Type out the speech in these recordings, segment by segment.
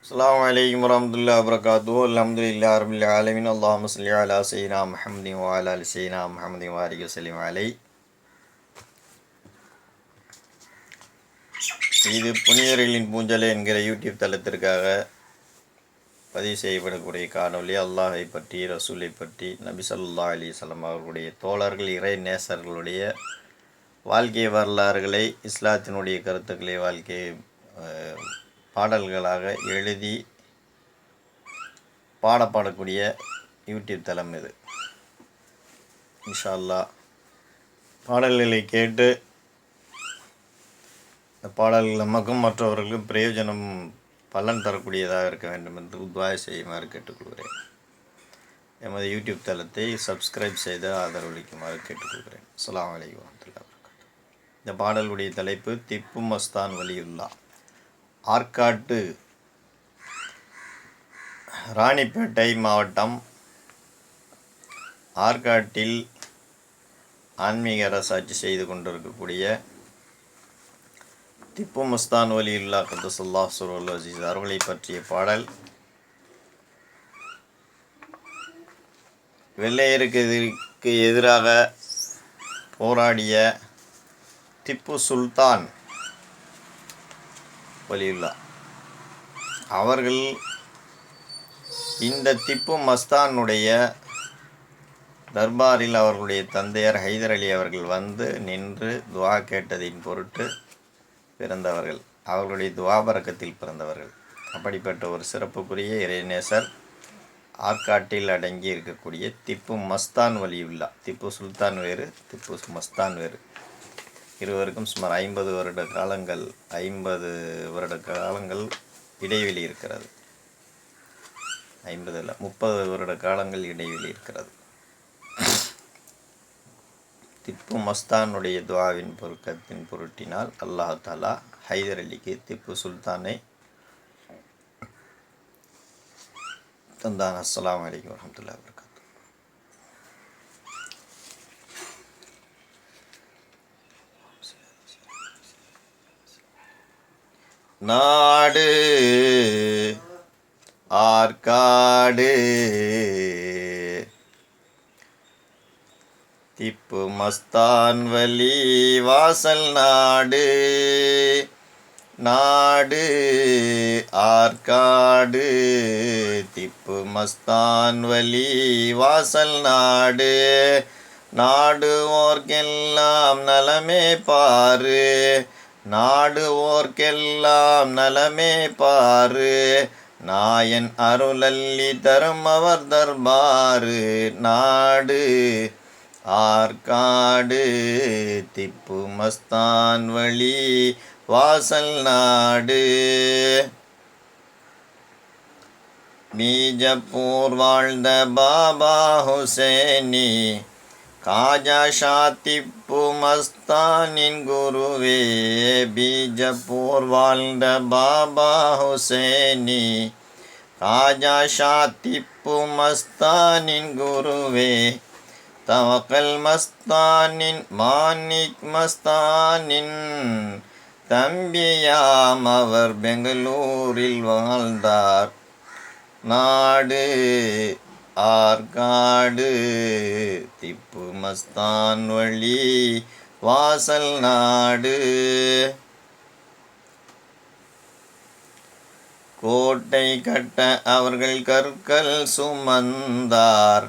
அஸ்ஸலாமு அலைக்கும் வரஹ்மத்துல்லாஹி வபரகாத்துஹு. அல்ஹம்துலில்லாஹி ரப்பில் ஆலமீன். அல்லாஹும்ம ஸல்லி அலா ஸய்யிதினா முஹம்மதின் வ அலா ஆலி ஸய்யிதினா முஹம்மதின் வ பாரிக் வஸல்லிம் அலைஹி. இது புனிதர்களின் பூஞ்சலை என்கிற யூடியூப் தளத்திற்காக பதிவு செய்யப்படக்கூடிய காணொலி. அல்லாஹை பற்றி, ரசூலை பற்றி, நபி ஸல்லல்லாஹு அலைஹி வஸல்லம் அவர்களுடைய தோழர்கள், இறை நேசர்களுடைய வாழ்க்கை வரலாறுகளை, இஸ்லாத்தினுடைய கருத்துக்களை வாழ்க்கை பாடல்களாக எழுதி பாடக்கூடிய யூடியூப் தளம் இது. இன்ஷா அல்லாஹ் பாடல்களை கேட்டு இந்த பாடல்கள் நமக்கும் மற்றவர்களுக்கும் பிரயோஜனம் பலன் தரக்கூடியதாக இருக்க வேண்டும் என்று துஆ செய்யுமாறு கேட்டுக்கொள்கிறேன். எமது யூடியூப் தளத்தை சப்ஸ்கிரைப் செய்து ஆதரவளிக்குமாறு கேட்டுக்கொள்கிறேன். அஸ்ஸலாமு அலைக்கும் வரஹ்மத்துல்லாஹி வபரகாத்துஹு. இந்த பாடலுடைய தலைப்பு திப்பு மஸ்தான் வலியுல்லா. ஆற்காட்டு ராணிப்பேட்டை மாவட்டம் ஆற்காட்டில் ஆன்மீக அரசாட்சி செய்து கொண்டிருக்கக்கூடிய திப்பு மஸ்தான் வலியுல்லா கத்தஸல்லாஹு ஸுருல் அஸீஸ் அவர்களை பற்றிய பாடல். வெள்ளையருக்கு எதிராக போராடிய திப்பு சுல்தான் வலியுல்லா அவர்கள் இந்த திப்பு மஸ்தானுடைய தர்பாரில் அவர்களுடைய தந்தையார் ஹைதர் அலி அவர்கள் வந்து நின்று துஆ கேட்டதின் பொருட்டு பிறந்தவர்கள். அவர்களுடைய துஆ பரக்கத்தில் பிறந்தவர்கள். அப்படிப்பட்ட ஒரு சிறப்புக்குரிய இறைநேசர் ஆற்காட்டில் அடங்கி இருக்கக்கூடிய திப்பு மஸ்தான் வலியுல்லா. திப்பு சுல்தான் வேறு, திப்பு மஸ்தான் வேறு. இருவருக்கும் சுமார் 50 வருட காலங்கள் இடைவெளி இருக்கிறது. 50 இல்லை, 30 வருட காலங்கள் இடைவெளி இருக்கிறது. திப்பு மஸ்தானுடைய துஆவின் பொருக்கத்தின் பொருட்டினால் அல்லாஹ் தஆலா ஹைதர் அலிக்கு திப்பு சுல்தானை தந்தான். அஸ்ஸலாமு அலைக்கும் வரஹ்மத்துல்லாஹி வபரகாத்துஹு. நாடு ஆற்காடு திப்பு மஸ்தான் வலி வாசல் நாடு. நாடு ஆற்காடு திப்பு மஸ்தான் வலி வாசல் நாடு. நாடுவோர்க்கெல்லாம் நலமே பாரு, நாடுவோர்க்கெல்லாம் நலமே பாரு. நாயன் அருளல்லி தரும் அவர் தர்பாரு. நாடு ஆற்காடு திப்பு மஸ்தான் வலி வாசல் நாடு. பீஜப்பூர் வாழ்ந்த பாபா ஹுசேனி காஜா ஷா திப்பு மஸ்தானின் குருவே. பீஜப்பூர் வாழ்ந்த பாபா ஹுசேனி காஜா ஷா திப்பு மஸ்தானின் குருவே. தவக்கல் மஸ்தானின் மாணிக் மஸ்தானின் தம்பியாம் அவர் பெங்களூரில் வாழ்ந்தார். நாடு ஆற்காடு திப்பு மஸ்தான் வழி வாசல் நாடு. கோட்டை கட்ட அவர்கள் கற்கள் சுமந்தார்,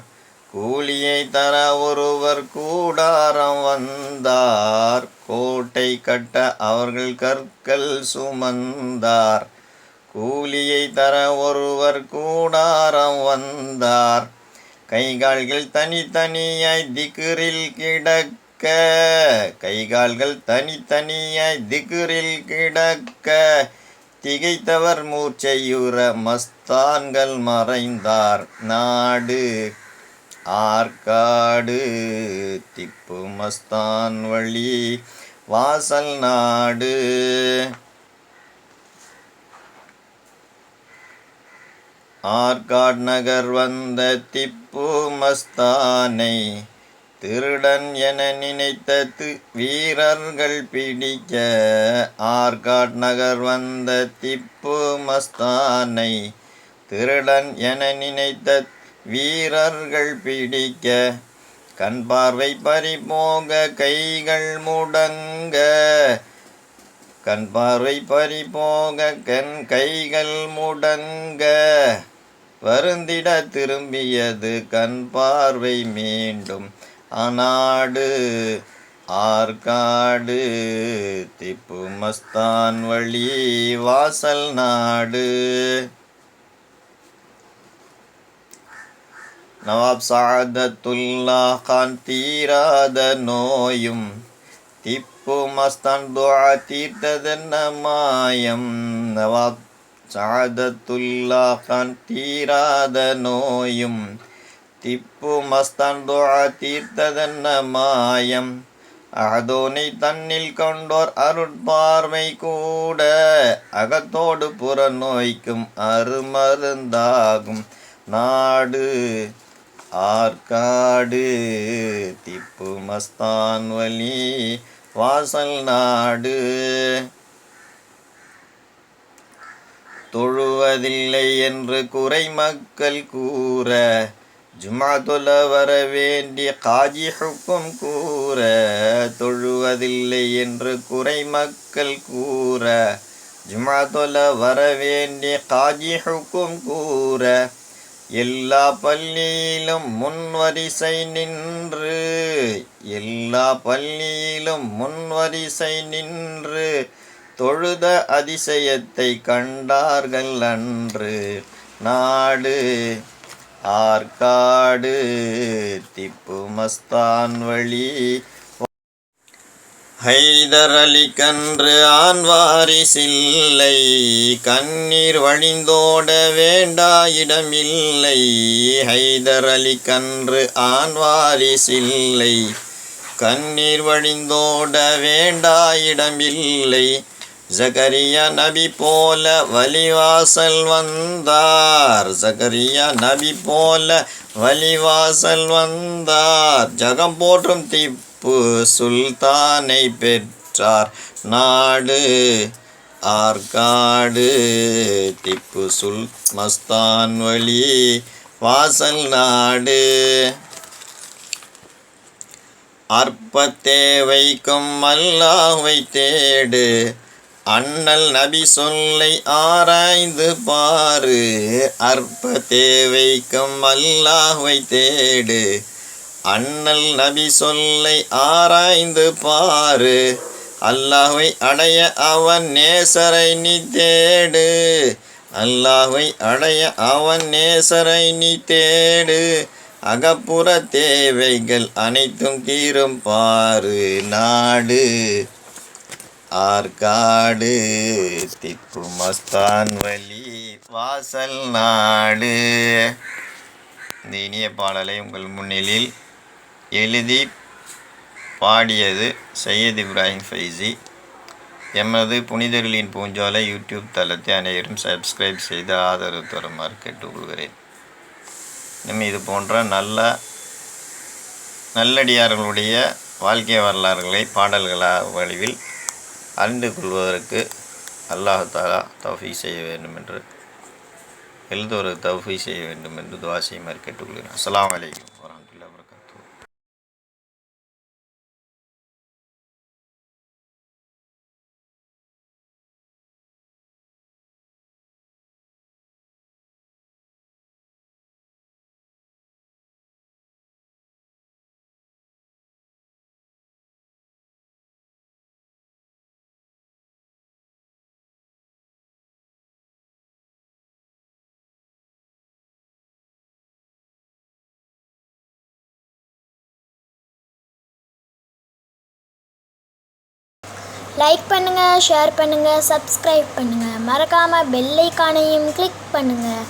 கூலியை தர ஒருவர் கூடாரம் வந்தார். கோட்டை கட்ட அவர்கள் கற்கள் சுமந்தார், கூலியை தர ஒருவர் கூடாரம் வந்தார். கைகால்கள் தனித்தனியாய் திக்ரில் கிடக்க, கைகால்கள் தனித்தனியாய் திக்ரில் கிடக்க, திகைத்தவர் மூர்ச்சையுற மஸ்தான்கள் மறைந்தார். நாடு ஆற்காடு திப்பு மஸ்தான் வழி வாசல் நாடு. ஆற்காட் நகர் வந்த திப்பு மஸ்தானை திருடன் என நினைத்த வீரர்கள் பிடிக்க ஆர்காட் நகர் வந்த திப்பு மஸ்தானை திருடன் என நினைத்த வீரர்கள் பிடிக்க கண் பார்வை பறிபோக கைகள் முடங்க கண் பார்வை பறிபோக கைகள் முடங்க வருந்திட திரும்பியது கண் பார்வை மீண்டும் அநாடு ஆற்காடு திப்பு மஸ்தான் வழி வாசல் நாடு. நவாப் சாதத்துல்லா கான் தீராத நோயும் திப்பு மஸ்தான் துஆ தீர்த்ததென்ன மாயம். நவாப் சாதத்துல்லா கான் தீராத நோயும் திப்பு மஸ்தான் துஆ தீர்த்ததென்ன மாயம். அகதோனை தன்னில் கொண்டோர் அருட்பார்வை கூட அகத்தோடு புற நோய்க்கும் அருமருந்தாகும் நாடு ஆற்காடு திப்பு மஸ்தான் வழி வாசல் நாடு. தொழுவதில்லை என்று குறை மக்கள் கூற ஜும்ஆ தொழ வர வேண்டிய காஜி ஹுக்கும் கூற. தொழுவதில்லை என்று குறை மக்கள் கூற ஜும்ஆ தொழ வர வேண்டிய காஜி ஹுக்கும் கூற. எல்லா பள்ளியிலும் முன்வரிசை நின்று எல்லா பள்ளியிலும் முன்வரிசை நின்று தொழுத அதிசயத்தை கண்டார்கள் அன்று நாடு ஆற்காடு திப்பு மஸ்தான் வழி. ஹைதர் அலி கன்று ஆண் வாரிசில்லை கண்ணீர் வழிந்தோட வேண்டா இடமில்லை. ஹைதர் அலி கன்று ஆண் வாரிசில்லை கண்ணீர் வழிந்தோட வேண்டா இடமில்லை. ஜகரியா நபி போல வலிவாசல் வந்தார் ஜகரியா நபி போல வலிவாசல் வந்தார். ஜகம் போற்றும் திப்பு சுல்தானை பெற்றார் நாடு ஆற்காடு திப்பு மஸ்தான் வழி வாசல் நாடு. அற்ப தேவைக்கும் அல்லாஹ்வை தேடு அண்ணல் நபி சொல்லை ஆராய்ந்து பாரு. அற்ப தேவைக்கும் அல்லாஹ்வை தேடு அண்ணல் நபி சொல்லை ஆராய்ந்து பாரு. அல்லாஹ்வை அடைய அவன் நேசரை நீ தேடு அல்லாஹ்வை அடைய அவன் நேசரை நீ தேடு. அகப்புற தேவைகள் அனைத்தும் தீரும் பாரு நாடு ஆற்காடு திப்பு மஸ்தான் வழி வாசல் நாடு. இந்த இனிய பாடலை உங்கள் முன்னிலில் எழுதி பாடியது சையத் இப்ராஹிம் ஃபைசி. எமது புனிதர்களின் பூஞ்சோலை யூடியூப் தளத்தை அனைவரும் சப்ஸ்கிரைப் செய்து ஆதரவு தருமாறு கேட்டுக்கொள்கிறேன். இன்னும் இது போன்ற நல்லடியார்களுடைய வாழ்க்கை வரலாறுகளை பாடல்களாக வடிவில் அறிந்து கொள்வதற்கு அல்லாஹ் தஆலா தௌஃபீக் செய்ய வேண்டும் என்று எழுதுவதற்கு தௌஃபீக் செய்ய வேண்டும் என்று துஆ செய்யுமாறு கேட்டுக்கொள்கிறேன். அஸ்ஸலாமு அலைக்கும் வரஹ்மத்துல்லாஹி வபரகாத்துஹு. லைக் பண்ணுங்கள், ஷேர் பண்ணுங்கள், சப்ஸ்கிரைப் பண்ணுங்கள். மறக்காமல் பெல் ஐகானையும் கிளிக் பண்ணுங்கள்.